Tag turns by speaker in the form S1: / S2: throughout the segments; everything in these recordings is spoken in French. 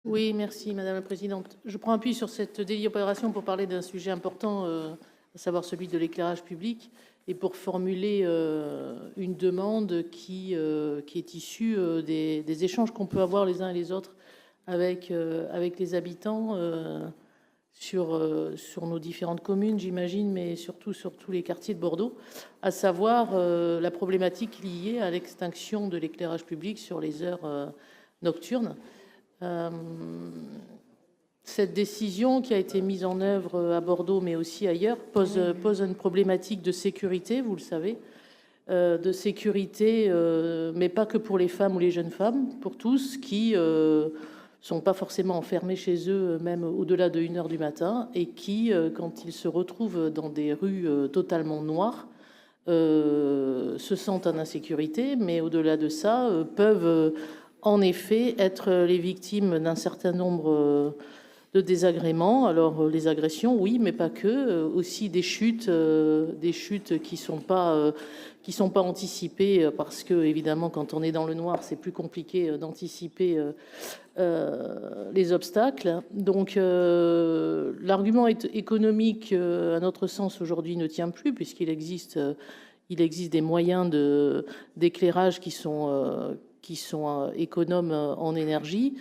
S1: Oui, merci Madame la Présidente. Je prends appui sur cette délibération pour parler d'un sujet important, à savoir celui de l'éclairage public, et pour formuler une demande qui est issue des échanges qu'on peut avoir les uns et les autres avec les habitants sur nos différentes communes, j'imagine, mais surtout sur tous les quartiers de Bordeaux, à savoir la problématique liée à l'extinction de l'éclairage public sur les heures nocturnes. Cette décision qui a été mise en œuvre à Bordeaux, mais aussi ailleurs, pose une problématique de sécurité, vous le savez, de sécurité, mais pas que pour les femmes ou les jeunes femmes, pour tous qui sont pas forcément enfermés chez eux, même au-delà de 1 heure du matin, et qui, quand ils se retrouvent dans des rues totalement noires, se sentent en insécurité, mais au-delà de ça, peuvent en effet être les victimes d'un certain nombre de désagréments. Alors les agressions, oui, mais pas que, aussi des chutes qui sont pas anticipées, parce que évidemment quand on est dans le noir, c'est plus compliqué d'anticiper les obstacles. Donc l'argument économique, à notre sens aujourd'hui, ne tient plus, puisqu'il existe des moyens d'éclairage qui sont économes en énergie.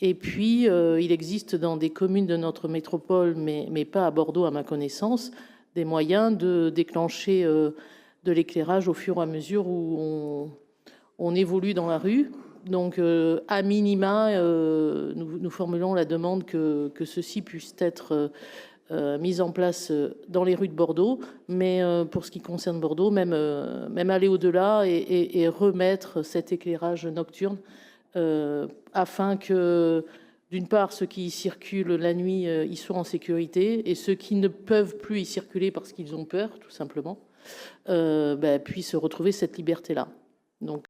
S1: Et puis, il existe dans des communes de notre métropole, mais pas à Bordeaux à ma connaissance, des moyens de déclencher de l'éclairage au fur et à mesure où on évolue dans la rue. Donc, à minima, nous formulons la demande que ceci puisse être mis en place dans les rues de Bordeaux, mais pour ce qui concerne Bordeaux, même aller au-delà et remettre cet éclairage nocturne afin que, d'une part, ceux qui y circulent la nuit y soient en sécurité, et ceux qui ne peuvent plus y circuler parce qu'ils ont peur, tout simplement, puissent retrouver cette liberté-là. Donc,